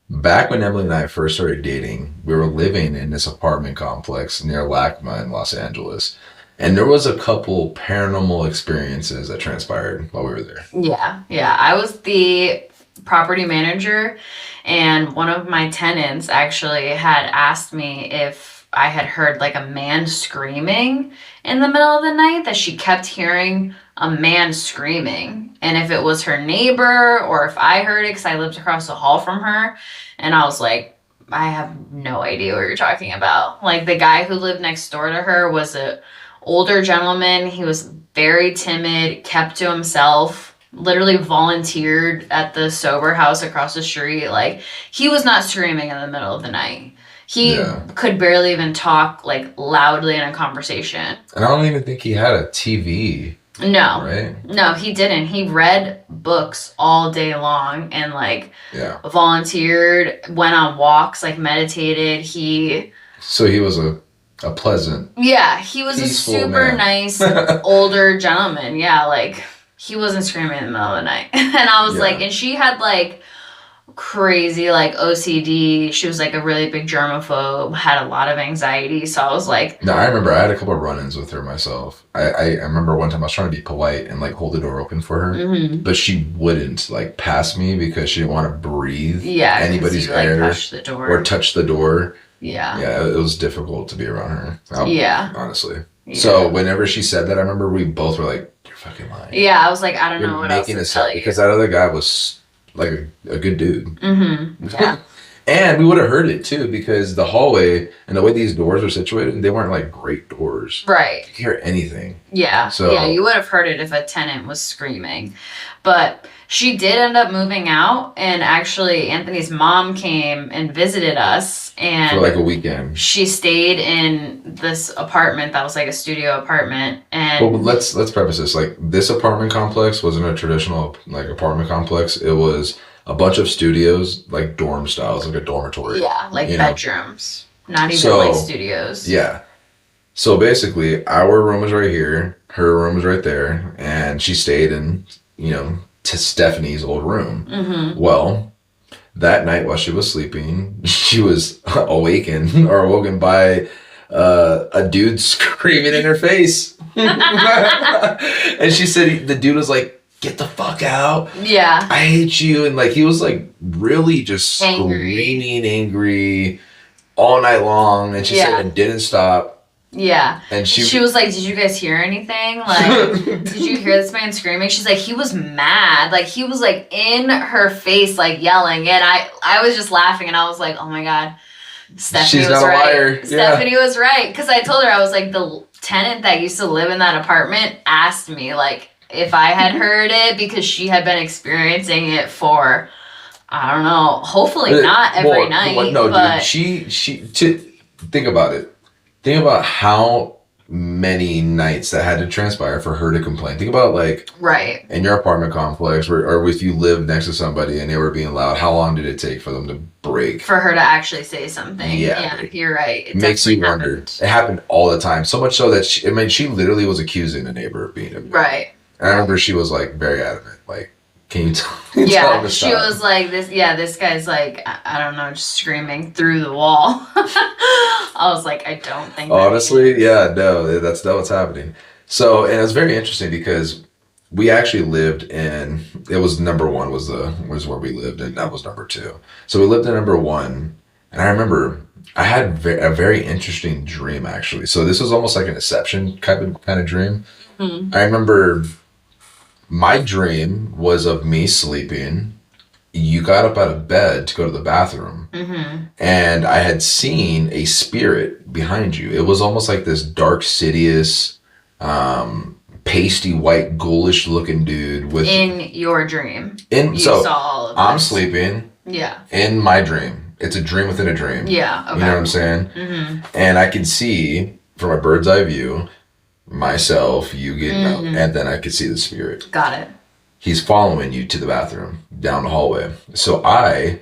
Back when Emily and I first started dating, we were living in this apartment complex near LACMA in Los Angeles. And there was a couple paranormal experiences that transpired while we were there. Yeah, yeah. I was the property manager, and one of my tenants actually had asked me if I had heard like a man screaming in the middle of the night, that she kept hearing a man screaming. And if it was her neighbor or if I heard it, because I lived across the hall from her. And I was like, I have no idea what you're talking about. Like the guy who lived next door to her was a older gentleman. He was very timid, kept to himself, literally volunteered at the sober house across the street. Like, he was not screaming in the middle of the night. He could barely even talk like loudly in a conversation. And I don't even think he had a TV. No. Right? No, he didn't. He read books all day long and like volunteered, went on walks, like meditated. So he was a pleasant. Yeah, he was a super nice older gentleman. Yeah, like he wasn't screaming in the middle of the night. And I was like, and she had like crazy like OCD. She was like a really big germaphobe, had a lot of anxiety. So I was like, no, I remember I had a couple of run-ins with her myself. I remember one time I was trying to be polite and like hold the door open for her, but she wouldn't like pass me because she didn't want to breathe anybody's air or touch the door. Yeah, it was difficult to be around her. Honestly. So whenever she said that, I remember we both were like, "You're fucking lying." Yeah, I was like, I don't know what else to tell you. Because that other guy was like a good dude. Yeah. And we would have heard it too, because the hallway and the way these doors are situated, they weren't like great doors. Right. You could hear anything. Yeah. So yeah, you would have heard it if a tenant was screaming. But she did end up moving out, and actually Anthony's mom came and visited us, and for like a weekend. She stayed in this apartment that was like a studio apartment. And well, let's preface this. Like, this apartment complex wasn't a traditional like apartment complex. It was a bunch of studios, like dorm styles, like a dormitory. Yeah, like bedrooms. Not even like studios. Yeah. So basically, our room was right here, her room was right there, and she stayed in, to Stephanie's old room. Well, that night while she was sleeping, she was awoken by a dude screaming in her face. And she said the dude was like, "Get the fuck out. Yeah. I hate you." And like, he was like really just screaming angry all night long. And she said it didn't stop. Yeah. And she was like, "Did you guys hear anything? Like, did you hear this man screaming?" She's like, "He was mad. Like, he was like in her face, like yelling." And I was just laughing, and I was like, "Oh my God, Stephanie was right. Stephanie was right." Because I told her, I was like, the tenant that used to live in that apartment asked me like if I had heard it, because she had been experiencing it for, I don't know, hopefully not every night. No, but dude, she think about it. Think about how many nights that had to transpire for her to complain. Think about like in your apartment complex, or if you lived next to somebody and they were being loud, how long did it take for them to break? For her to actually say something. Yeah, you're right. It makes you wonder. It happened all the time. So much so that she literally was accusing a neighbor of being a right. And I remember she was like very adamant, like, "Can you tell him to stop?" She was like, this guy's like, I don't know, just screaming through the wall. I was like, I don't think honestly, no, that's not what's happening. So, and it was very interesting because we actually lived in, it was number one was where we lived, and that was number two. So we lived in number one, and I remember I had a very interesting dream actually. So this was almost like an Inception kind of dream. I remember my dream was of me sleeping. You got up out of bed to go to the bathroom, and I had seen a spirit behind you. It was almost like this dark, sidious, pasty white, ghoulish looking dude with in your dream. Saw all of I'm sleeping. Yeah. In my dream, it's a dream within a dream. Yeah. Okay. You know what I'm saying? And I can see from a bird's eye view myself, you getting out, and then I could see the spirit. Got it. He's following you to the bathroom down the hallway. So I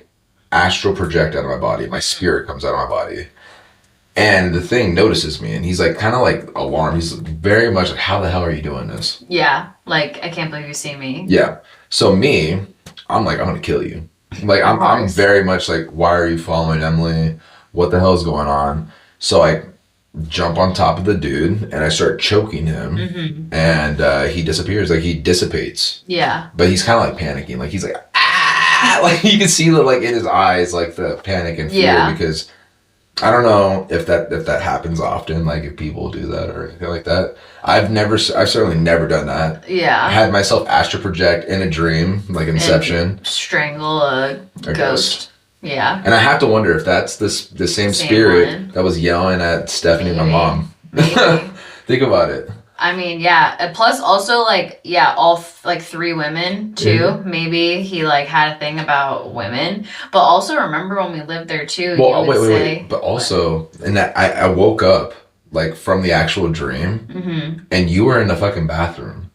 astral project out of my body. My spirit comes out of my body. And the thing notices me, and he's like kind of like alarmed. He's very much like, "How the hell are you doing this?" Yeah. Like, I can't believe you see me. Yeah. So I'm like, "I'm going to kill you." Like Of I'm course. very much like, why are you following Emily? What the hell's going on? So I jump on top of the dude and I start choking him, Mm-hmm. and he disappears. Like he dissipates, Yeah. but he's kind of like panicking. Like he's like ah, like you can see the like in his eyes like the panic and fear Yeah. because I don't know if that happens often. Like if people do that or anything like that. I've certainly never done that. I Yeah. had myself astral project in a dream, like And Inception, strangle a a ghost. ghost. Yeah. And I have to wonder if that's the same Same spirit one. that was yelling at Stephanie, my Maybe. mom. Maybe. Think about it. I mean, yeah. Plus, also, like, yeah, like three women too. Maybe he like had a thing about women. But also remember when we lived there too, you Well, would wait. say But what? also, and that I woke up like from the actual dream, Mm-hmm. and you were in the fucking bathroom.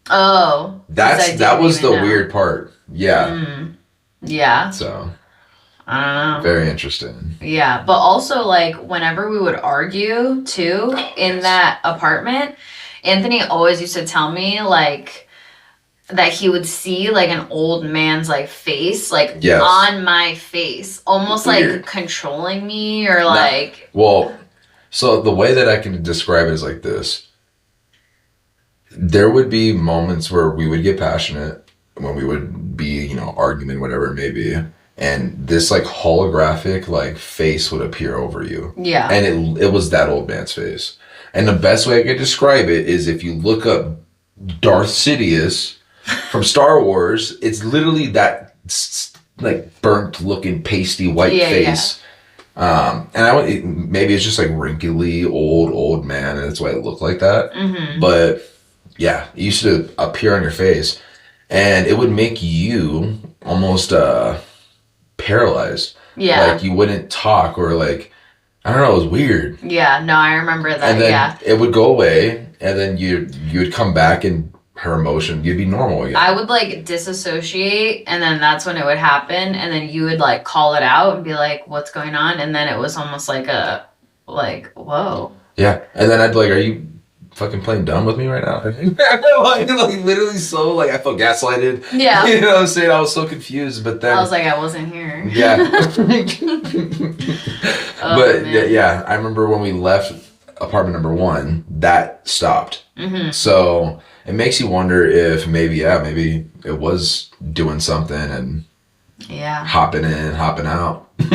Oh, because I That didn't was even the know. weird part. Yeah. Mm. Yeah. So I don't know. very interesting. Yeah, but also like whenever we would argue too in that apartment, Anthony always used to tell me like that he would see like an old man's like face like Yes. on my face, almost like Weird. controlling me or No. like Well, so the way that I can describe it is like this. There would be moments where we would get passionate when we would be, arguing, whatever it may be. And this like holographic like face would appear over you. yeah. And it was that old man's face. And the best way I could describe it is if you look up Darth Sidious from Star Wars, it's literally that like burnt looking pasty white Yeah, face. And maybe it's just like wrinkly old man, and that's why it looked like that. Mm-hmm. But yeah, it used to appear on your face, and it would make you almost paralyzed. Yeah. Like you wouldn't talk or like I don't know, it was weird. Yeah, no, I remember that. And then Yeah. it would go away, and then you'd come back and her emotion, you'd be normal again. I would like disassociate and then that's when it would happen and then you would like call it out and be like, what's going on? And then it was almost like whoa. Yeah, and then I'd be like, are you fucking playing dumb with me right now? like literally so like I felt gaslighted. Yeah. You know what I'm saying? I was so confused, but then I was like, I wasn't here. yeah. Oh, But man. yeah, I remember when we left apartment number 1, that stopped. Mm-hmm. So it makes you wonder if maybe it was doing something and Yeah. hopping in, hopping out. I don't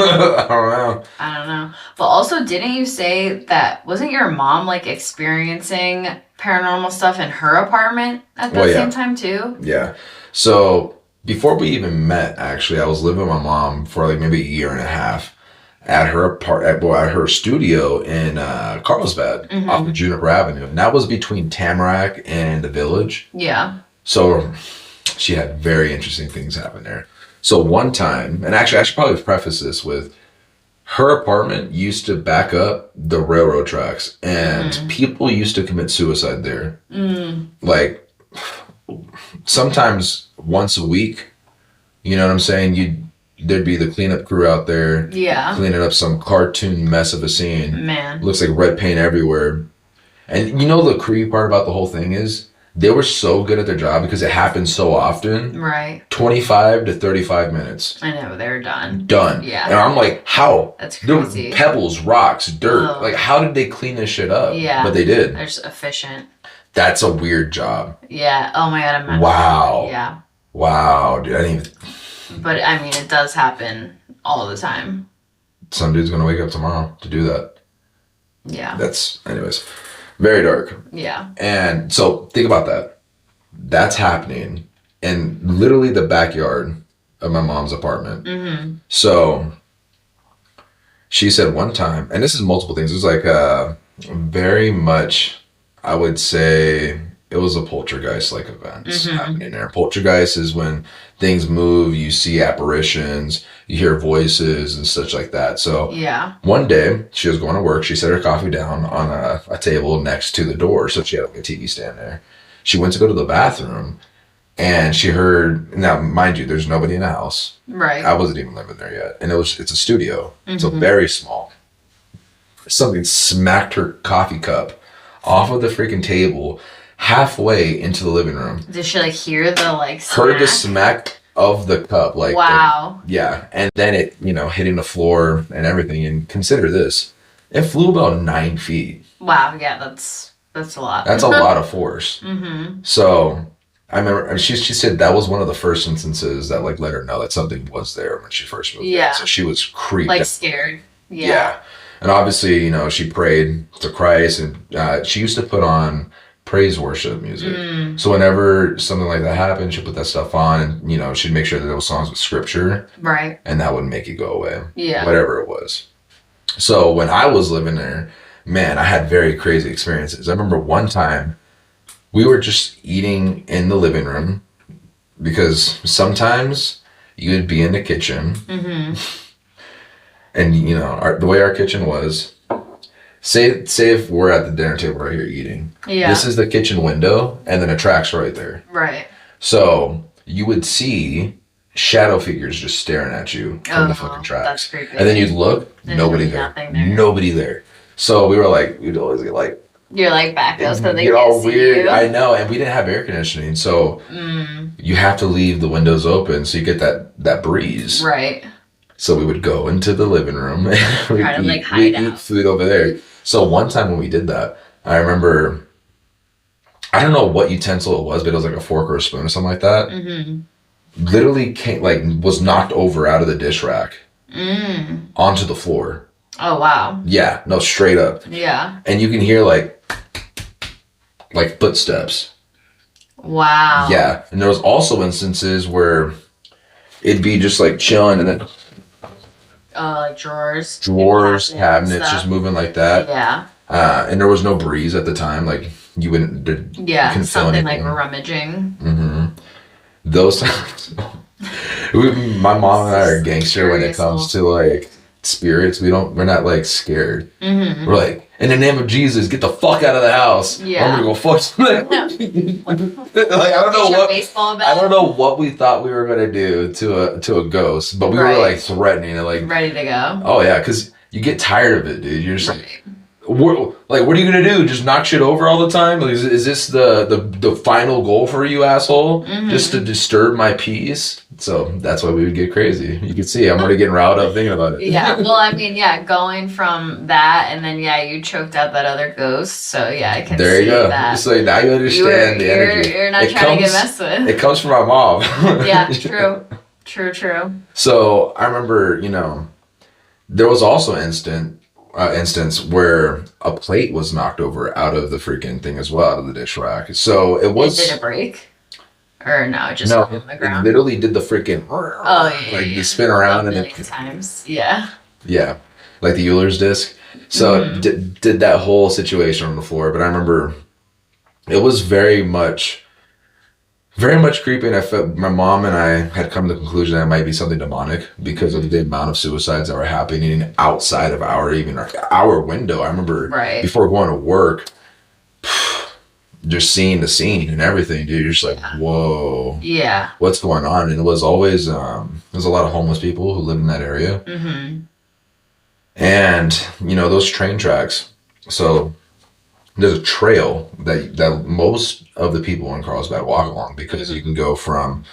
know. I don't know. But also, didn't you say that wasn't your mom like experiencing paranormal stuff in her apartment at the Well, yeah. same time too? Yeah. So before we even met, actually, I was living with my mom for like maybe a year and a half at her at her studio in Carlsbad off of Juniper Avenue, and that was between Tamarack and the Village. Yeah. So she had very interesting things happen there. So one time, and actually, I should probably preface this with her apartment used to back up the railroad tracks, and people used to commit suicide there. Like sometimes once a week. You know what I'm saying? There'd be the cleanup crew out there Yeah. cleaning up some cartoon mess of a scene. Man. Looks like red paint everywhere. And you know the creepy part about the whole thing is they were so good at their job because it happened so often. Right. 25 to 35 minutes. I know, they're done. Done. Yeah. And I'm like, how? That's There were crazy. pebbles, rocks, dirt. Ugh. Like, how did they clean this shit up? Yeah. But they did. They're just efficient. That's a weird job. Yeah. Oh my god, I'm Wow. Yeah. Wow, dude. I didn't even... But I mean, it does happen all the time. Some dude's gonna wake up tomorrow to do that. Yeah. Anyways, very dark. Yeah. And so think about that. That's happening in literally the backyard of my mom's apartment. Mm-hmm. So she said one time, and this is multiple things. It was like very much, I would say, it was a poltergeist like events happening there. Poltergeist is when things move, you see apparitions, you hear voices and such like that. So Yeah. one day she was going to work. She set her coffee down on a table next to the door. So she had like a TV stand there. She went to go to the bathroom and she heard, now mind you, there's nobody in the house. Right. I wasn't even living there yet. And it's a studio. So very small. Something smacked her coffee cup off of the freaking table halfway into the living room. Did she like hear the like Heard the smack? smack, of the cup, like Wow. yeah, and then it, hitting the floor and everything. And consider this, it flew about 9 feet. Wow. Yeah, that's a lot. That's a lot of force. Mm-hmm. So I remember she said that was one of the first instances that like let her know that something was there when she first moved in. Yeah. So she was creeped Like out. scared. Yeah. Yeah. And obviously, she prayed to Christ, and she used to put on praise worship music. Mm. So whenever something like that happened, she'd put that stuff on, and she'd make sure that there was songs with scripture, Right. and that would make it go away. Yeah. Whatever it was. So when I was living there, man, I had very crazy experiences. I remember one time we were just eating in the living room because sometimes you would be in the kitchen. Mm-hmm. And the way our kitchen was, say if we're at the dinner table right here eating, Yeah. this is the kitchen window, and then a track's right there. Right. So you would see shadow figures just staring at you from the fucking tracks. That's creepy. And then you'd look, There's nobody really there. nothing there. Nobody there. So we were like, we'd always get like, You're like back up so they get can't all see weird. you. I know, and we didn't have air conditioning, so you have to leave the windows open so you get that breeze. Right. So we would go into the living room and Try to, like, hide we'd out. eat food over there. So one time when we did that, I remember, I don't know what utensil it was, but it was like a fork or a spoon or something like that. Mm-hmm. Literally was knocked over out of the dish rack onto the floor. Oh, wow. Yeah, no, straight up. Yeah. And you can hear like footsteps. Wow. Yeah, and there was also instances where it'd be just like chilling, and then Like drawers, cabinets, stuff. just moving like that. Yeah. And there was no breeze at the time. Like you wouldn't. Yeah. couldn't feel Something like anything. rummaging. Mm-hmm. Those times, my mom and I are gangster when it comes to like spirits. We're not like scared. Mm-hmm. We're like, in the name of Jesus, get the fuck out of the house. Yeah. I'm gonna go fuck somebody. Like I don't know what we thought we were gonna do to a ghost, but we were like threatening it, like ready to go. oh yeah, because you get tired of it, dude. You're just like, what are you gonna do? Just knock shit over all the time? Like, is this the final goal for you, asshole? Mm-hmm. Just to disturb my peace? So that's why we would get crazy. You can see I'm already getting riled up thinking about it. Yeah, well, I mean, yeah, going from that and then you choked out that other ghost. So yeah, I can There see you go. that. So now you understand the energy. You're not It trying to get comes- messed with. It comes from my mom. Yeah, true. So I remember, there was also instance where a plate was knocked over out of the freaking thing as well, out of the dish rack. So it was. Did it break? Or no, it just No, fell on the it ground. literally did the freaking. Oh yeah. Like you spin around a and million times. Yeah. Yeah, like the Euler's disc. So it did that whole situation on the floor. But I remember it was very much creepy, and I felt my mom and I had come to the conclusion that it might be something demonic because of the amount of suicides that were happening outside of our window. I remember before going to work, just seeing the scene and everything, dude. You're just like, whoa, Yeah. what's going on? And it was always there's a lot of homeless people who live in that area, and those train tracks. So there's a trail that most of the people in Carlsbad walk along because you can go from,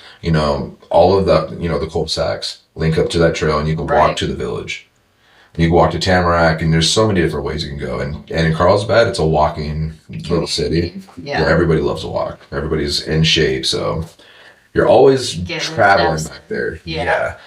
all of the cul-de-sacs link up to that trail, and you can walk to the village. You can walk to Tamarack, and there's so many different ways you can go. And in Carlsbad, it's a walking little city where everybody loves to walk. Everybody's in shape, so you're always traveling back there. Yeah.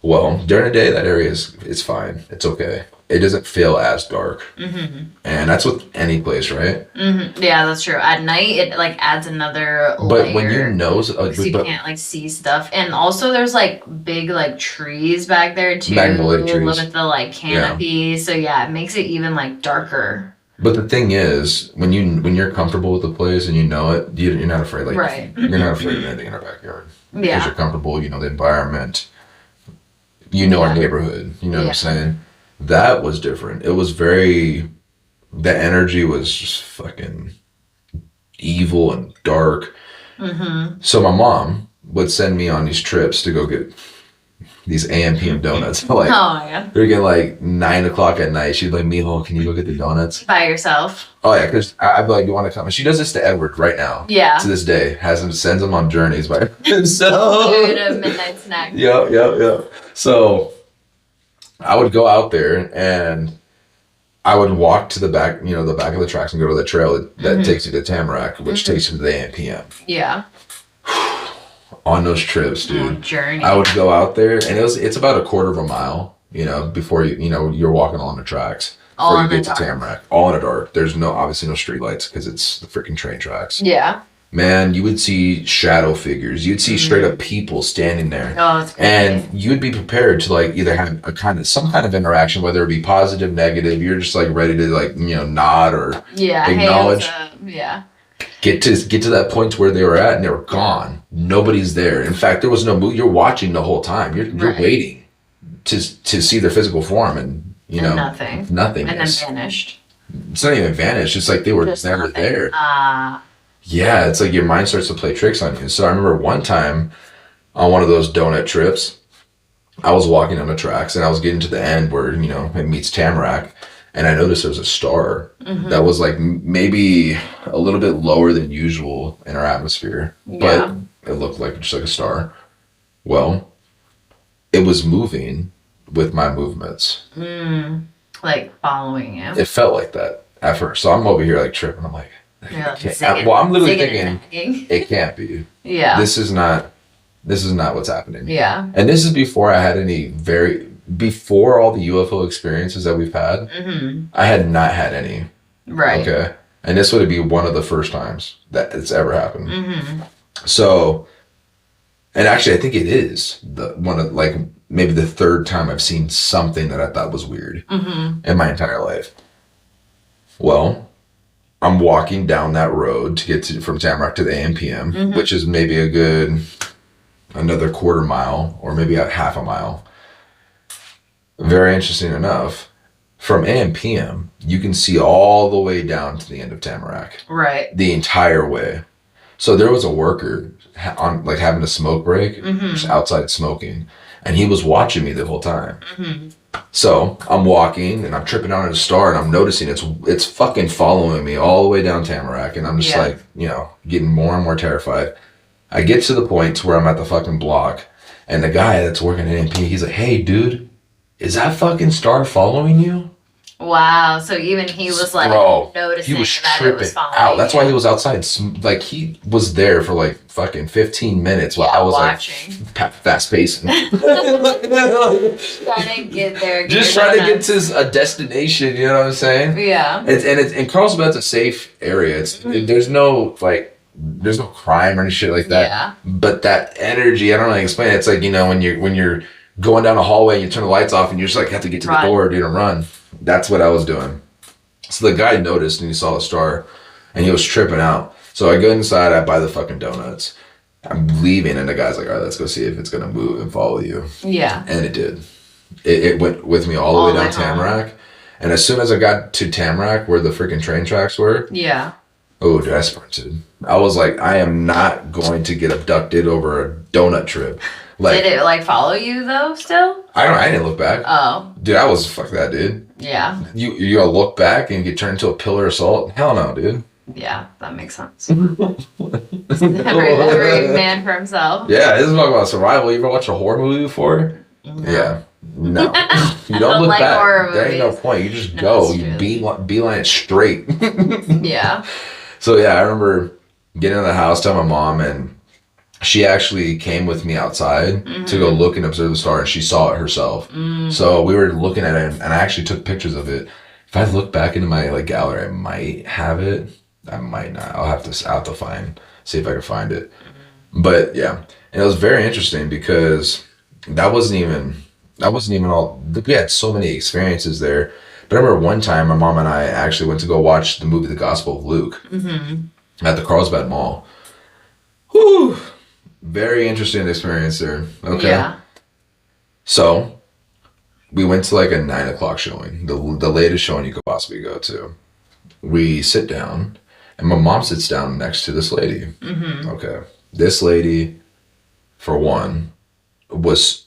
Well, during the day, that area it's fine. It's okay. It doesn't feel as dark. And that's with any place, right? Yeah, that's true. At night, it like adds another layer. But when you know, you can't like see stuff, and also there's like big like trees back there too. Magnolia trees with the like canopy. So yeah, it makes it even like darker. But the thing is, when you're comfortable with the place and you know it, you're not afraid. Like you're not afraid of anything in our backyard. Because you're comfortable. You know the environment. You know our neighborhood. You know what I'm saying? That was different. It was the energy was just fucking evil and dark. So my mom would send me on these trips to go get these AM PM donuts. Like, Oh my god. they're getting like 9 o'clock at night. She'd like, Mijo, can you go get the donuts? By yourself. Oh yeah, because I'd be like, you want to come? And she does this to Edward right now. Yeah. To this day, sends him on journeys by himself. Food, a midnight snack. Yep. So I would go out there and I would walk to the back, the back of the tracks and go to the trail that takes you to Tamarack, which takes you to the AM/PM. Yeah. On those trips, dude. Journey. I would go out there, and it's about a quarter of a mile, before you're walking along the tracks. All before in you the get to dark. Tamarack. All in the dark. There's obviously no street lights because it's the freaking train tracks. Yeah. Man, you would see shadow figures. You'd see straight up people standing there. Oh, it's crazy. And you'd be prepared to like either have some kind of interaction, whether it be positive, negative. You're just like ready to like nod or acknowledge. Yeah. Get to that point where they were at, and they were gone. Nobody's there. In fact, there was no move. You're watching the whole time. You're Right. waiting to see their physical form, and nothing. Nothing. And then vanished. It's not even vanished. It's like they were Just never nothing. there. Yeah, it's like your mind starts to play tricks on you. So I remember one time on one of those donut trips, I was walking on the tracks and I was getting to the end where, it meets Tamarack. And I noticed there was a star that was like maybe a little bit lower than usual in our atmosphere. Yeah. But it looked like just like a star. Well, it was moving with my movements. Like following you. It felt like that at first. So I'm over here like tripping. I'm like, Yeah, I'm literally zigging thinking it can't be. Yeah. This is not what's happening. Yeah. And this is before I had before all the UFO experiences that we've had. I had not had any. Right. Okay. And this would be one of the first times that it's ever happened. So, and actually I think it is maybe the third time I've seen something that I thought was weird in my entire life. Well, I'm walking down that road to get from Tamarack to the AM/PM, which is maybe another quarter mile or maybe a half a mile. Very interesting enough, from AM/PM, you can see all the way down to the end of Tamarack. Right. The entire way. So there was a worker having a smoke break, just outside smoking, and he was watching me the whole time. So I'm walking and I'm tripping on a star and I'm noticing it's fucking following me all the way down Tamarack, and I'm just getting more and more terrified. I get to the point to where I'm at the fucking block, and the guy that's working at AM/PM, he's like, "Hey, dude, is that fucking star following you?" Wow. So even he was like noticing he was that it tripping was following out. That's you. why he was outside. Like he was there for like fucking 15 minutes while I was watching. like fast pacing. Trying to get there. Just trying to get to a destination. You know what I'm saying? Yeah. And Carlsbad's a safe area. There's no crime or any shit like that. Yeah. But that energy, I don't know how to explain it. It's like, when you're going down a hallway and you turn the lights off and you just like have to get to the door, dude, and run. That's what I was doing. So the guy noticed and he saw the star and he was tripping out. So I go inside, I buy the fucking donuts. I'm leaving and the guy's like, all right, let's go see if it's going to move and follow you. Yeah. And it did. It went with me all the way down Tamarack. And as soon as I got to Tamarack where the freaking train tracks were. Yeah. Oh, dude, I sprinted. I was like, I am not going to get abducted over a donut trip. Like, did it follow you though still? I didn't look back. Oh. Dude, I was fuck that, dude. Yeah. You gonna look back and get turned into a pillar of salt? Hell no, dude. Yeah, that makes sense. every man for himself. Yeah, this is about survival. You ever watched a horror movie before? No. Yeah. No. You don't look back. There ain't no point. You just go. You beeline it straight. Yeah. So yeah, I remember getting in the house, telling my mom, and she actually came with me outside to go look and observe the star, and she saw it herself. So we were looking at it, and I actually took pictures of it. If I look back into my gallery, I might have it. I might not. I'll have to see if I can find it. But yeah, and it was very interesting because that wasn't even all. We had so many experiences there. But I remember one time my mom and I actually went to go watch the movie The Gospel of Luke at the Carlsbad Mall. Whew. Very interesting experience there. Okay. Yeah. So we went to a 9 o'clock showing, the latest showing you could possibly go to. We sit down, and my mom sits down next to this lady. Okay. This lady, for one, was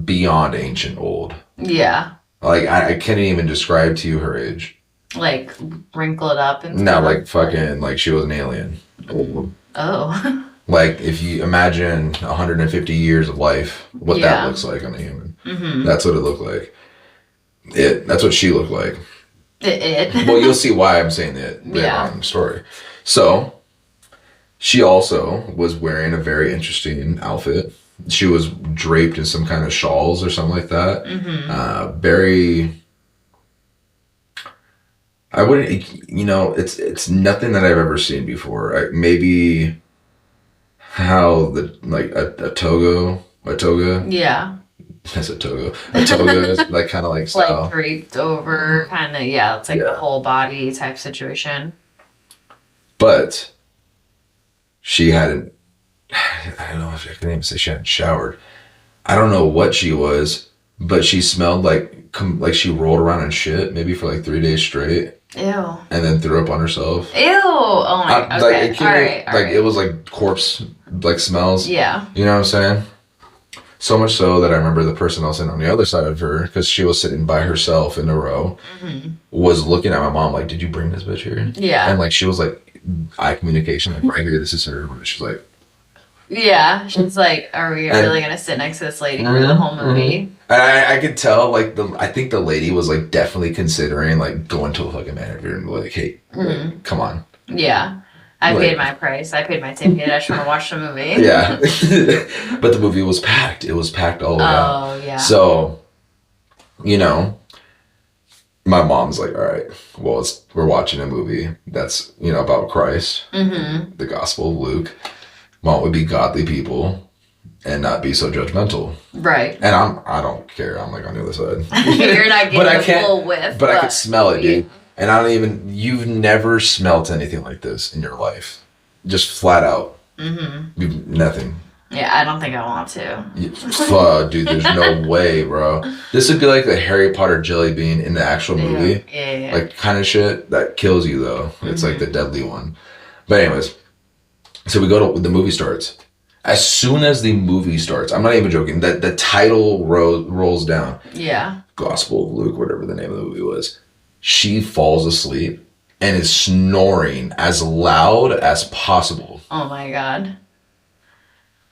beyond ancient old. Yeah. Like I can't even describe to you her age. Like wrinkled up and No, stuff. like fucking like she was an alien. Oh. Like if you imagine 150 years of life, what that looks like on a human. Mm-hmm. That's what it looked like. That's what she looked like. It. Well, you'll see why I'm saying it later on in the story. So she also was wearing a very interesting outfit. She was draped in some kind of shawls or something like that. Mm-hmm. Very. I wouldn't, you know, it's nothing that I've ever seen before. Maybe how the like a toga. Yeah. That's a toga. A toga is like kind of like style. Like draped over, kind of. Yeah, it's like the whole body type situation. But she hadn't. I don't know if I can even say she hadn't showered. I don't know what she was, but she smelled like she rolled around in shit maybe for like 3 days straight. Ew. And then threw up on herself. Ew. Oh my. Okay. All right. It was like corpse like smells. Yeah. You know what I'm saying? So much so that I remember the person else on the other side of her, because she was sitting by herself in a row, was looking at my mom like, "Did you bring this bitch here?" Yeah. And like she was like eye communication, like right here, this is her. She's like. Yeah, she's like, are we really gonna sit next to this lady for the whole movie? And I could tell, like, I think the lady was like definitely considering like going to a fucking manager and like, hey, like, come on. Yeah, I paid my price. I paid my ticket. I just want to watch the movie. Yeah, but the movie was packed. It was packed all the way out. Oh yeah. So, you know, my mom's like, all right, well, we're watching a movie that's about Christ, the Gospel of Luke. Want would be godly people and not be so judgmental. Right. And I don't care. I'm like on the other side. You're not getting the full whiff. But I could smell it, dude. And you've never smelt anything like this in your life. Just flat out. Nothing. Yeah, I don't think I want to. Fuck, dude, there's no way, bro. This would be like the Harry Potter jelly bean in the actual movie. Yeah. Like kind of shit that kills you though. It's like the deadly one. But anyways. So we go to the movie starts. As soon as the movie starts, I'm not even joking. That the title rolls down. Yeah. Gospel of Luke, whatever the name of the movie was. She falls asleep and is snoring as loud as possible. Oh my god.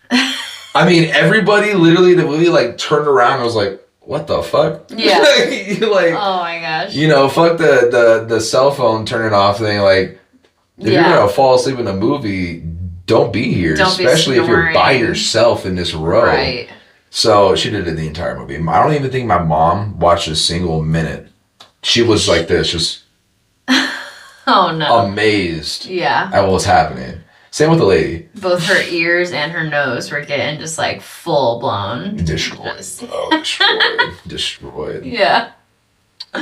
I mean, everybody literally in the movie like turned around and was like, "What the fuck?" Yeah. Like, oh my gosh. Fuck the cell phone turning off thing. Like, if you're gonna fall asleep in a movie, don't be here, especially if you're by yourself in this row. Right. So she did it the entire movie. I don't even think my mom watched a single minute. She was like this, just oh no, amazed at what was happening. Same with the lady. Both her ears and her nose were getting just like full blown destroyed. Destroyed. Yeah.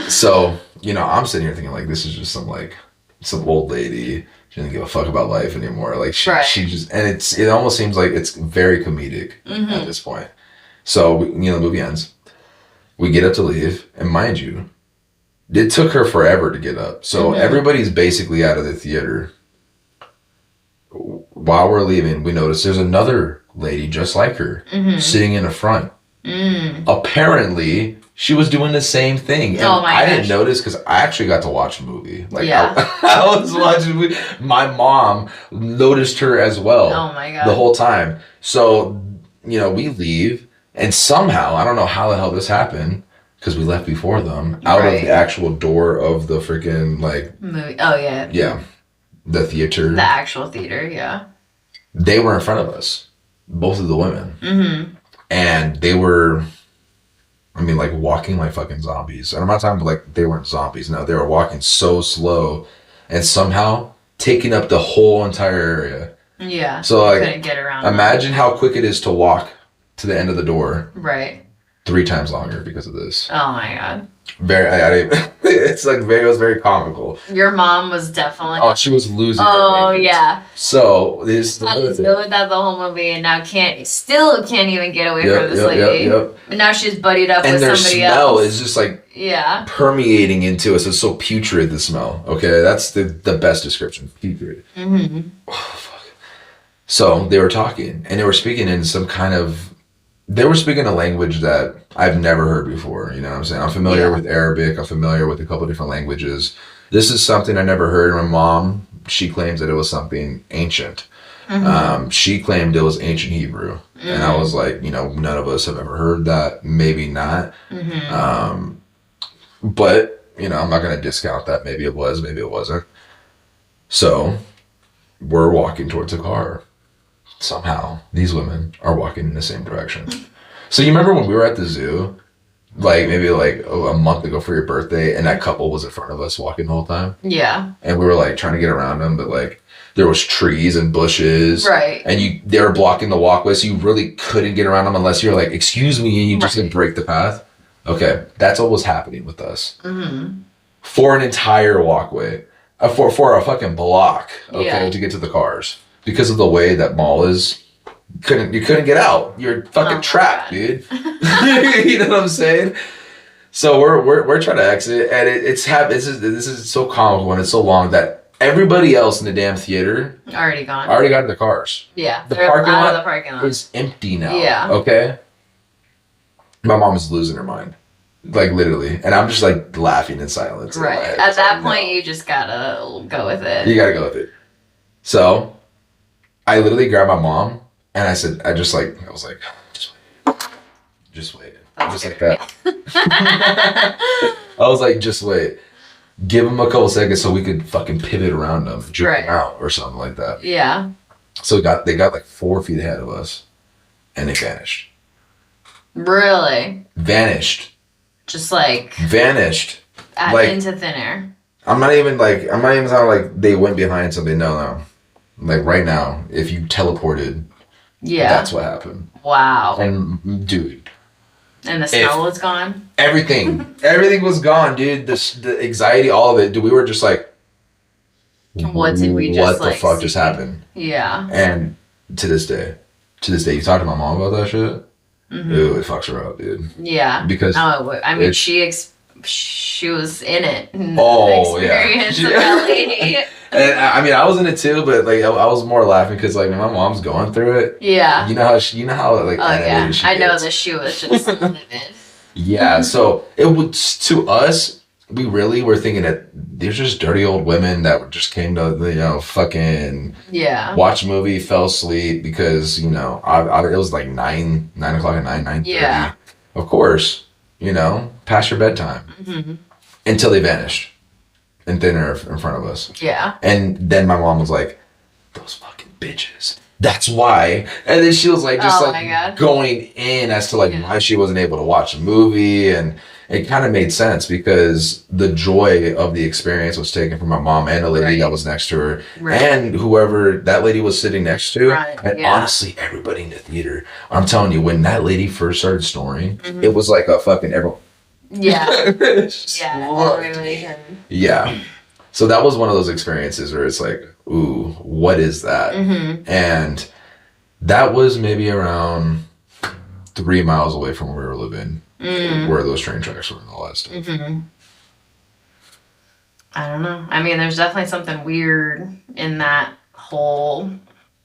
So, I'm sitting here thinking like this is just some old lady. She doesn't give a fuck about life anymore. Like she just, and it almost seems like it's very comedic at this point. So, the movie ends. We get up to leave, and mind you, it took her forever to get up. So everybody's basically out of the theater. While we're leaving, we notice there's another lady just like her sitting in the front. Apparently, she was doing the same thing. And I didn't notice because I actually got to watch the movie. Like, I was watching the movie. My mom noticed her as well. Oh my god. The whole time. So, we leave, and somehow, I don't know how the hell this happened, because we left before them, out of the actual door of the freaking, like... movie. Oh, yeah. Yeah. The theater. The actual theater, yeah. They were in front of us. Both of the women. And they were... like walking like fucking zombies. And I'm not talking about like they weren't zombies. No, they were walking so slow and somehow taking up the whole entire area. Yeah. So like, couldn't get around. Imagine how quick it is to walk to the end of the door. Right. 3 times longer because of this. Oh my god. It's like it was very comical. Your mom was definitely. Oh, she was losing. Oh yeah. So this. I was doing that the whole movie, and now still can't even get away from this lady. But now she's buddied up with somebody else. And their smell is just like permeating into us. It's so putrid. The smell. Okay, that's the best description. Putrid. Oh fuck. So they were talking, and they were speaking in some kind of they were speaking a language that I've never heard before. You know what I'm saying? I'm familiar with Arabic. I'm familiar with a couple of different languages. This is something I never heard. My mom, she claims that it was something ancient. She claimed it was ancient Hebrew. And I was like, you know, none of us have ever heard that. Maybe not. But, you know, I'm not going to discount that. Maybe it was, maybe it wasn't. So we're walking towards a car. Somehow these women are walking in the same direction. So you remember when we were at the zoo, like maybe like a month ago for your birthday, and that couple was in front of us walking the whole time? Yeah. And we were like trying to get around them, but like there was trees and bushes. Right. And they were blocking the walkway, so you really couldn't get around them unless you were like, excuse me, and you just like break the path. Okay, that's what was happening with us. For an entire walkway. For a fucking block, okay, to get to the cars. Because of the way that mall is, you couldn't get out. You're fucking trapped, dude. You know what I'm saying? So we're trying to exit, and this is so comical and it's so long that everybody else in the damn theater already got in their cars. Yeah, the parking lot is empty now. Yeah. Okay. My mom is losing her mind, like literally, and I'm just like laughing in silence. Right. At that point, you just gotta go with it. You gotta go with it. So I literally grabbed my mom and I was like, just wait. Just like that. I was like, just wait. Give them a couple seconds so we could fucking pivot around them, juke them out or something like that. Yeah. So they got like 4 feet ahead of us and they vanished. Really? Vanished. Just like vanished. Into thin air. I'm not even sounding like they went behind something. No. Like right now, if you teleported, that's what happened. Wow. And dude. And the smell was gone? Everything was gone, dude. The anxiety, all of it. Dude, we were just like, what did we just what the fuck just happened? Yeah. And to this day, you talk to my mom about that shit? Ooh, it fucks her up, dude. Yeah. Because I mean, she was in it. Oh, experience of that lady. And I mean, I was in it too, but like I was more laughing because like my mom's going through it. Yeah. You know how like. Oh yeah, I know that she was just livid. Yeah, so it was to us. We really were thinking that these just dirty old women that just came to fucking watch a movie, fell asleep because it was like 9 o'clock at night, 9:30. Yeah. Of course, past your bedtime until they vanished. And thin air in front of us. Yeah. And then my mom was like, those fucking bitches. That's why. And then she was like, going in as to why she wasn't able to watch a movie. And it kind of made sense because the joy of the experience was taken from my mom and the lady that was next to her. Right. And whoever that lady was sitting next to. Right. And honestly, everybody in the theater. I'm telling you, when that lady first started snoring, it was like a fucking everyone. Yeah. Yeah. So that was one of those experiences where it's like, ooh, what is that? And that was maybe around 3 miles away from where we were living, where those train tracks were and all that stuff. I don't know. I mean, there's definitely something weird in that whole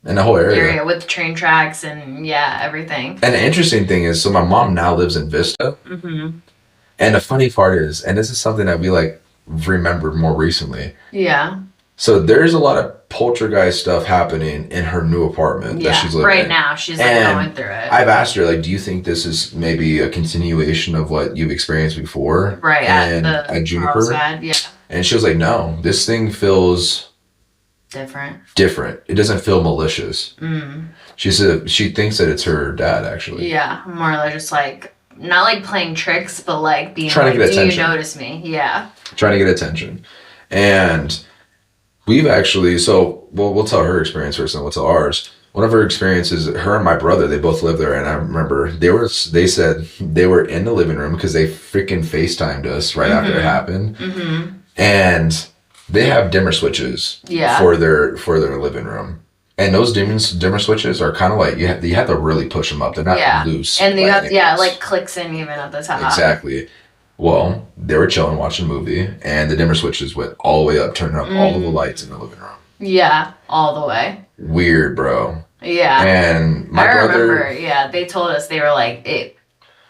area with the train tracks and everything. And the interesting thing is, so my mom now lives in Vista. And the funny part is, and this is something that we remembered more recently. Yeah. So there's a lot of poltergeist stuff happening in her new apartment that she's living right in. now. She's going through it. I've asked her, do you think this is maybe a continuation of what you've experienced before? Right, at Juniper? Carlsbad, yeah. And she was like, no, this thing feels different. It doesn't feel malicious. She said she thinks that it's her dad, actually. Yeah, more like just not like playing tricks, but being trying to get attention. Do you notice me? Yeah. Trying to get attention. And we've actually, we'll tell her experience first and we'll tell ours. One of her experiences, her and my brother, they both lived there. And I remember they said they were in the living room because they freaking FaceTimed us right after it happened. And they have dimmer switches for their living room. And those dimmer switches are kind of you have to really push them up. They're not loose. And you have clicks in even at the top. Exactly. Well, they were chilling watching a movie, and the dimmer switches went all the way up, turning up all of the lights in the living room. Yeah, all the way. Weird, bro. Yeah. And my I brother, remember, yeah, they told us they were like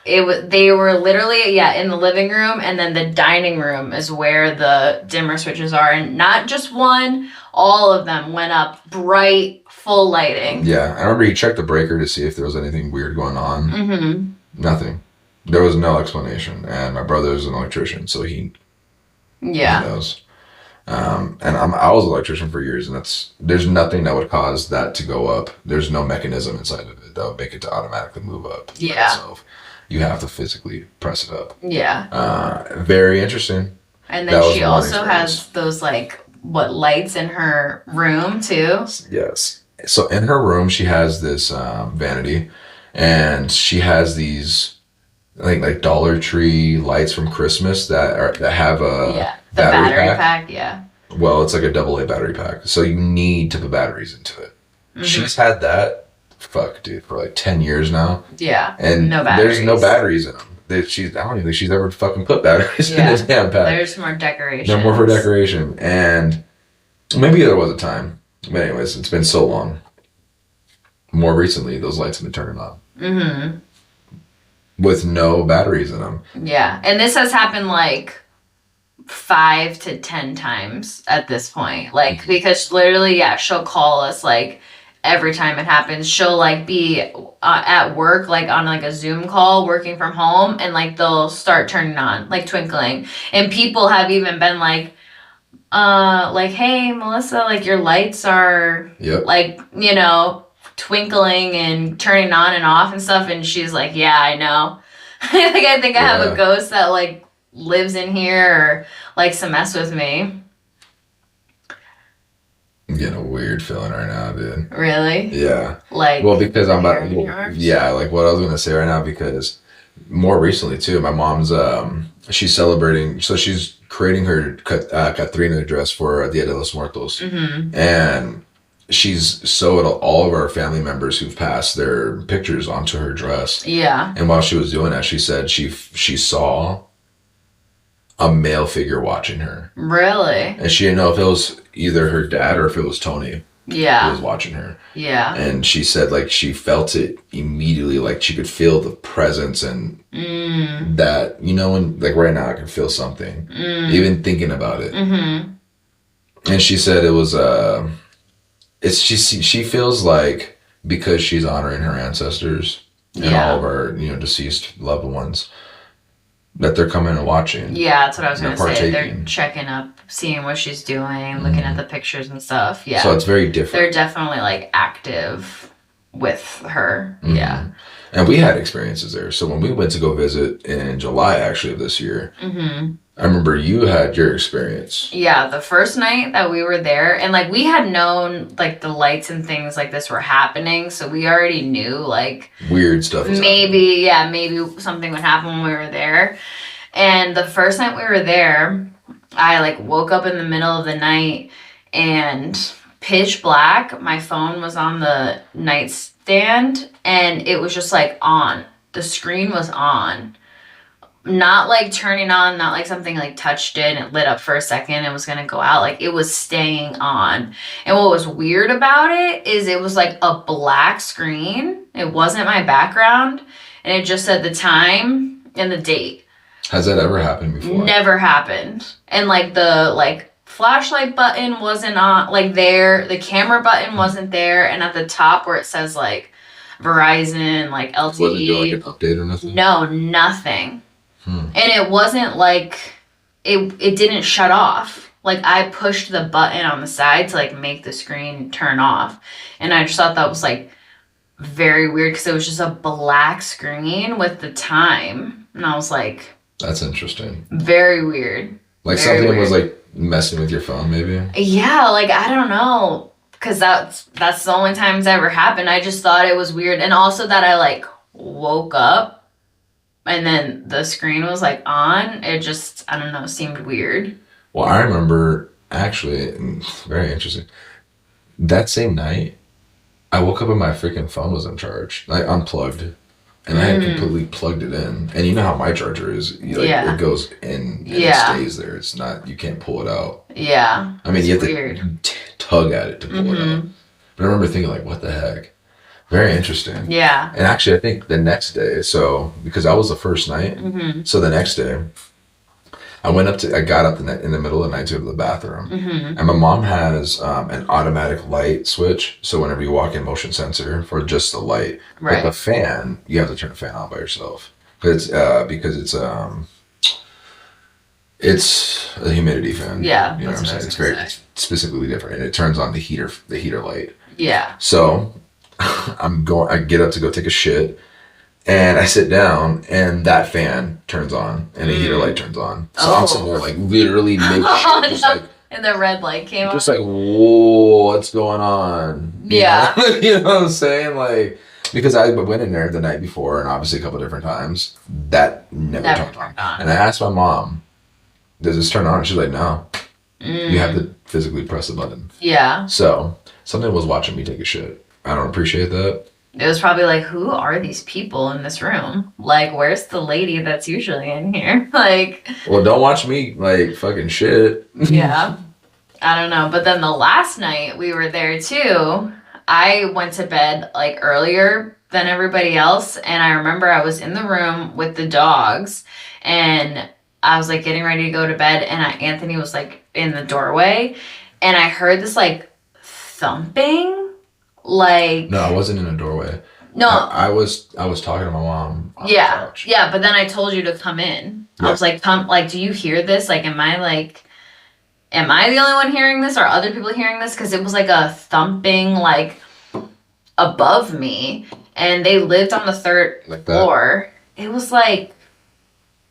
it was they were literally in the living room, and then the dining room is where the dimmer switches are, and not just one, all of them went up bright, full lighting. yeah, I remember he checked the breaker to see if there was anything weird going on. Mm-hmm. Nothing. There was no explanation. And my brother's an electrician, so he knows. And I was an electrician for years, and there's nothing that would cause that to go up. There's no mechanism inside of it that would make it to automatically move up by itself. You have to physically press it up. Yeah. Very interesting. And then she also has those lights in her room too. Yes. So in her room, she has this vanity, and she has these like Dollar Tree lights from Christmas that have a battery pack. Yeah. Well, it's like a AA battery pack, so you need to put batteries into it. Mm-hmm. She's had that, dude, for like 10 years now. Yeah. And there's no batteries in them. I don't even think she's ever fucking put batteries in this damn pack. There's more decoration. They're more for decoration, and maybe there was a time. But anyways, it's been so long. More recently, those lights have been turning on. Mm-hmm. With no batteries in them. Yeah, and this has happened like 5 to 10 times at this point. Like, because literally, she'll call us like every time it happens. She'll like be at work, like on like a Zoom call, working from home, and like they'll start turning on, like twinkling. And people have even been like, hey, Melissa, like your lights are like, twinkling and turning on and off and stuff. And she's like, yeah, I know. I think I have a ghost that like lives in here or likes to mess with me. I'm getting a weird feeling right now, dude. Really? Yeah. Like, well, because I'm about, like what I was gonna say right now, because more recently too, my mom's she's celebrating, so she's creating her Catrina dress for Dia de los Muertos, and she's sewed all of our family members who've passed their pictures onto her dress. Yeah. And while she was doing that, she said she saw a male figure watching her. Really? And she didn't know if it was either her dad or if it was Tony. Yeah. Who was watching her. Yeah. And she said like she felt it immediately, like she could feel the presence and that, when like right now I can feel something. Even thinking about it. Mm-hmm. And she said it was she feels like because she's honoring her ancestors and all of our deceased loved ones, that they're coming and watching. Yeah, that's what I was going to say. They're checking up, seeing what she's doing, looking at the pictures and stuff. Yeah. So it's very different. They're definitely like active with her. Mm-hmm. Yeah. And we had experiences there. So when we went to go visit in July actually of this year, I remember you had your experience. Yeah, the first night that we were there, and like we had known like the lights and things like this were happening, so we already knew like weird stuff. Maybe something would happen when we were there. And the first night we were there, I like woke up in the middle of the night and pitch black. My phone was on the nightstand and it was just like on. The screen was on. Not like turning on, not like something like touched it and it lit up for a second and was gonna go out. Like it was staying on. And what was weird about it is it was like a black screen. It wasn't my background. And it just said the time and the date. Has that ever happened before? Never happened. And like the flashlight button wasn't on there. The camera button wasn't there. And at the top where it says like Verizon, like LTE. Wasn't there like an update or nothing? No, nothing. And it wasn't like, it didn't shut off. Like I pushed the button on the side to like make the screen turn off. And I just thought that was like very weird because it was just a black screen with the time. And I was like. That's interesting. Very weird. Like very something weird. Was like messing with your phone maybe? Yeah, like I don't know. Because that's the only time it's ever happened. I just thought it was weird. And also that I like woke up. And then the screen was like on. It just, I don't know, seemed weird. Well, I remember actually, very interesting. That same night, I woke up and my freaking phone was uncharged. I unplugged and I had completely plugged it in. And you know how my charger is. It goes in and it stays there. It's not, you can't pull it out. Yeah. I mean, you have to tug at it to pull it out. But I remember thinking like, what the heck? Very interesting. Yeah. And actually, I think the next day, so because that was the first night, Mm-hmm. so the next day, I got up in the middle of the night to go to the bathroom. Mm-hmm. And my mom has an automatic light switch. So whenever you walk in, motion sensor for just the light. But the Right. fan, you have to turn the fan on by yourself. Because it's a humidity fan. Yeah, You know what that's I'm what I saying? was It's gonna very say. it's specifically different. And it turns on the heater light. Yeah. So I get up to go take a shit. And I sit down, and that fan turns on, and a heater light turns on. So I'm sitting there, like, literally make shit, just like, And the red light came on. just like, whoa, what's going on? Yeah. You know what I'm saying? Like, because I went in there the night before, and obviously a couple different times, that never turned on. And I asked my mom, does this turn on? And she's like, no, you have to physically press the button. Yeah. So something was watching me take a shit. I don't appreciate that. It was probably like, who are these people in this room? Like, where's the lady that's usually in here? Like, Well, don't watch me, like, fucking shit. yeah. I don't know. But then the last night we were there too, I went to bed like earlier than everybody else. And I remember I was in the room with the dogs and I was like getting ready to go to bed. And Anthony was like in the doorway. And I heard this like thumping. Like, No, I wasn't in a doorway. no, I was talking to my mom on the yeah, couch. yeah. But then I told you to come in. I was like, come, like, do you hear this? Like, am I the only one hearing this? Or are other people hearing this? Because it was like a thumping, like, above me. And they lived on the third Like that? floor. It was like,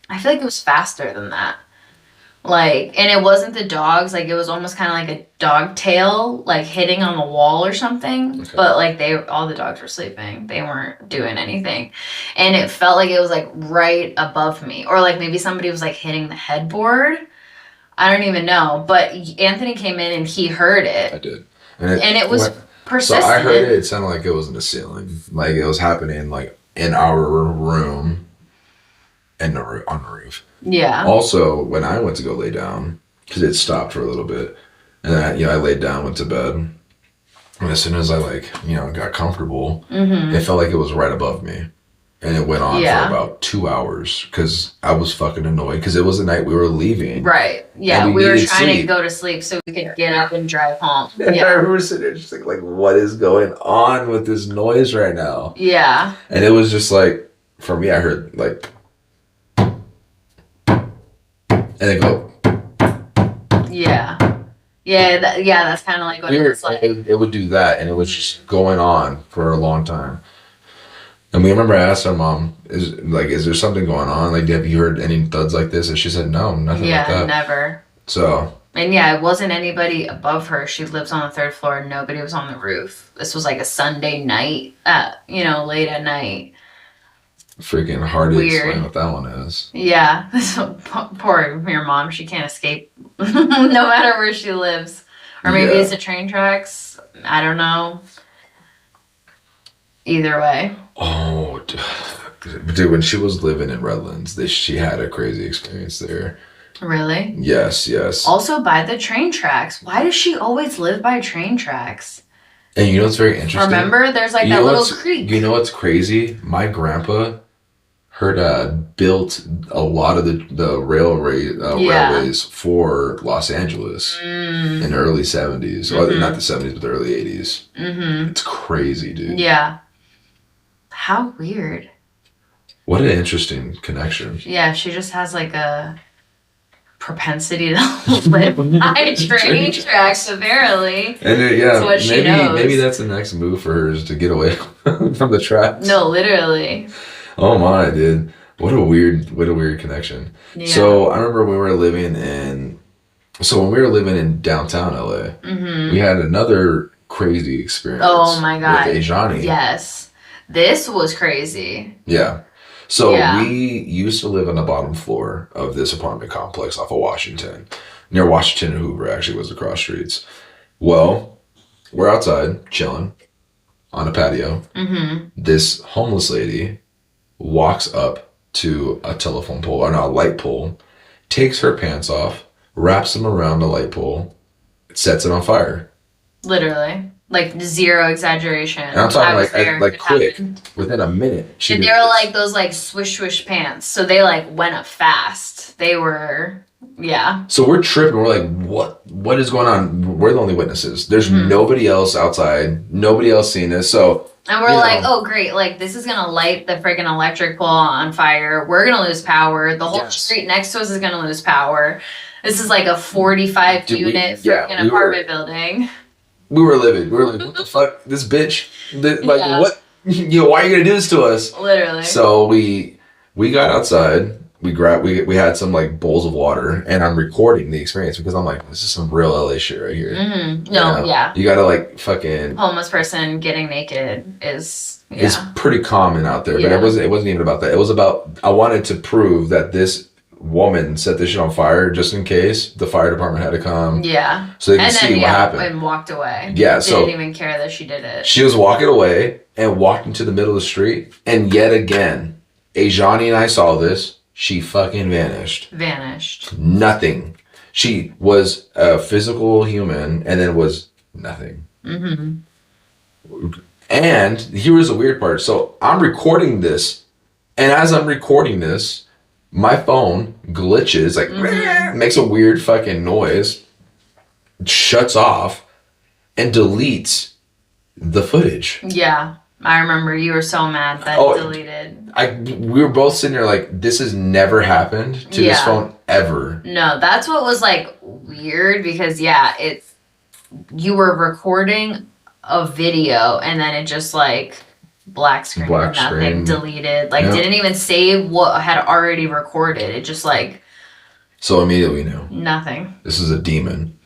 I feel like it was faster than that. Like, and it wasn't the dogs. Like, it was almost kind of like a dog tail, like, hitting on the wall or something. Okay. But, like, all the dogs were sleeping. They weren't doing anything. And it felt like it was, like, right above me. Or, like, maybe somebody was, like, hitting the headboard. I don't even know. But Anthony came in and he heard I it. did. And it was So persistent. I heard it. It sounded like it was in the ceiling. Like it was happening like in our room and on the roof. Yeah. Also, when I went to go lay down, because it stopped for a little bit, and I laid down, went to bed. And as soon as I got comfortable, it felt like it was right above me. And it went on for about 2 hours because I was fucking annoyed because it was the night we were leaving. Right. Yeah. And We were needed trying to sleep. go to sleep so we could get up and drive home. And I Yeah. remember sitting there just like, what is going on with this noise right now? Yeah. And it was just like, for me, I heard like, and they go. Yeah. Yeah. That's kind of like what it was like. It would do that, and it was just going on for a long time. And we remember I asked our mom, is there something going on? Like, have you heard any thuds like this? And she said, no, nothing like Yeah, that. never. So. And yeah, it wasn't anybody above her. She lives on the third floor and nobody was on the roof. This was like a Sunday night, late at night. Freaking hard to Weird. explain what that one is. Yeah. So poor your mom. She can't escape no matter where she lives. Or maybe it's the train tracks. I don't know. Either way. Oh, dude, when she was living in Redlands, she had a crazy experience there. Really? Yes. Also by the train tracks. Why does she always live by train tracks? And you know what's very interesting? Remember? There's like that little creek. You know what's crazy? My grandpa, her dad, built a lot of the railways for Los Angeles in the early 70s. Well, not the 70s, but the early 80s. Mm-hmm. It's crazy, dude. Yeah. How weird. What an interesting connection. Yeah, she just has like a propensity to live by train tracks, apparently. And That's what she knows. maybe that's the next move for her is to get away from the tracks. No, literally. Oh my, dude. What a weird connection. Yeah. So I remember when we were living in downtown LA, we had another crazy experience. Oh my God. With Ajani. Yes. This was crazy. Yeah. So Yeah. we used to live on the bottom floor of this apartment complex off of Washington. Near Washington and Hoover, actually, was across streets. Well, we're outside chilling on a patio. Mm-hmm. This homeless lady walks up to a telephone pole, or not, a light pole, takes her pants off, wraps them around the light pole, sets it on fire. Literally. Like zero exaggeration. And I'm talking like It quick, happened. within a minute. And they were like those like swish swish pants, so they like went up fast. They were, yeah. So we're tripping. We're like, what is going on? We're the only witnesses. There's nobody else outside. Nobody else seeing this. So. And we're like, oh great, like this is gonna light the freaking electric pole on fire. We're gonna lose power. The whole street next to us is gonna lose power. This is like a 45 unit freaking apartment building. We were livid. We were like, what the fuck? This bitch? What? Why are you gonna do this to us? Literally. So we got outside. We had some like bowls of water, and I'm recording the experience because I'm like, this is some real LA shit right here. Mm-hmm. No, yeah. You gotta like fucking homeless person getting naked is pretty common out there, but it wasn't even about that. It was about I wanted to prove that this woman set this shit on fire just in case the fire department had to come. Yeah. So they could see what happened. And walked away. Yeah. Didn't even care that she did it. She was walking away and walked into the middle of the street, and yet again, Ajani and I saw this. She fucking vanished. Nothing. She was a physical human and then was nothing. Mm-hmm. And here was the weird part. So I'm recording this, and as I'm recording this, my phone glitches, like makes a weird fucking noise, shuts off, and deletes the footage. Yeah. I remember you were so mad that it deleted. We were both sitting there like, this has never happened to this phone ever. No, that's what was like weird because you were recording a video and then it just like black screen, nothing, deleted. Like didn't even save what had already recorded. It just like. So immediately we knew. Nothing. This is a demon.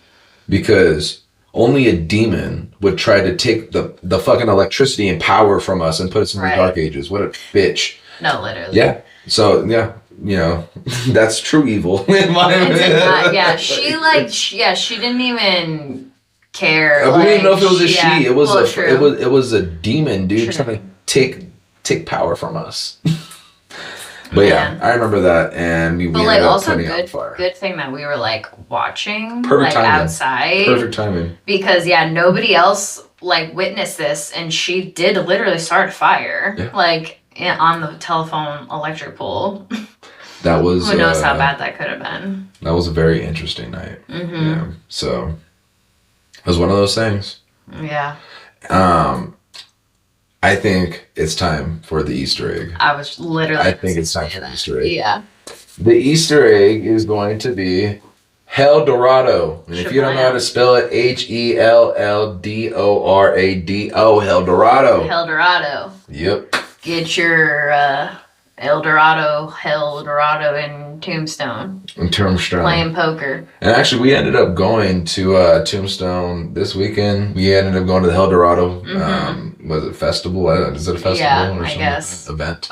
Because only a demon would try to take the fucking electricity and power from us and put us in the dark ages. What a bitch. No, literally. Yeah. So, that's true evil. She didn't even care. We didn't even know if it was a she. It was a demon, dude, trying to take power from us. But I remember that, and we ended up putting out fire. Good thing that we were like watching, perfect timing. Outside. Perfect timing. Because nobody else like witnessed this, and she did literally start a fire, like on the telephone electric pole. That was. Who knows how bad that could have been? That was a very interesting night. Mm-hmm. Yeah. So it was one of those things. Yeah. I think it's time for the Easter egg. I think it's time for the Easter egg. Yeah. The Easter egg is going to be Hell Dorado. And if you don't know how to spell it, HELLDORADO, Hell Dorado. Hell Dorado. Yep. Get your Hell Dorado in Tombstone. Playing poker. And actually, we ended up going to Tombstone this weekend. We ended up going to the Hell Dorado. Was it festival? Is it a festival? Yeah, I guess. Event.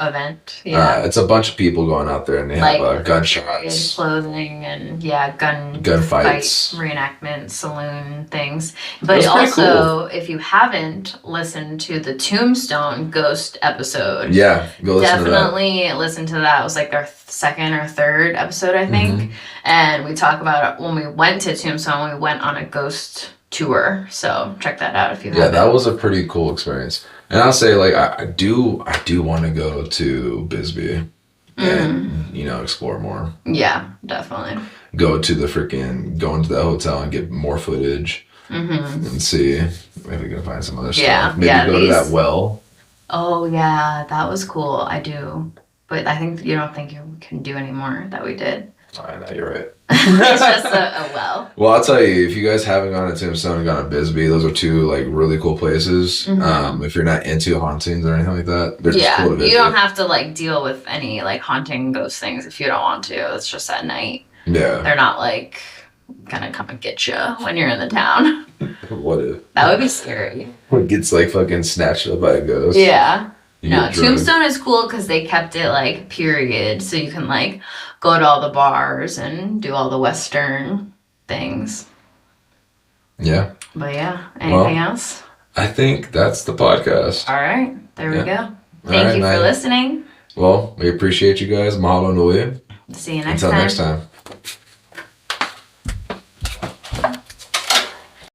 Yeah. It's a bunch of people going out there, and they have gunshots, clothing, and gunfights, reenactment, saloon things. But also, if you haven't listened to the Tombstone Ghost episode, go listen to that. Definitely listen to that. It was like their second or third episode, I think. And we talk about it when we went to Tombstone. We went on a ghost tour, so check that out if you haven't. That was a pretty cool experience. And I'll say, like, I do want to go to Bisbee and explore more. Yeah, definitely. Go into the hotel and get more footage and see if we can find some other stuff. Maybe go to that well. Oh yeah, that was cool. I do, but I think you don't think you can do any more that we did. I know, you're right. It's just a well. Well, I'll tell you, if you guys haven't gone to Tombstone and gone to Bisbee, those are two like really cool places. If you're not into hauntings or anything like that, they're just cool to visit. You don't have to like deal with any like haunting ghost things if you don't want to. It's just at night. Yeah. They're not like gonna come and get you when you're in the town. What if? That would be scary. It gets like fucking snatched up by a ghost. Yeah. No, Tombstone is cool because they kept it like period, so you can like go to all the bars and do all the Western things. Yeah. But anything else? I think that's the podcast. All right, there we go. Thank you for listening. Well, we appreciate you guys. Mahalo nui. See you next time. Until next time.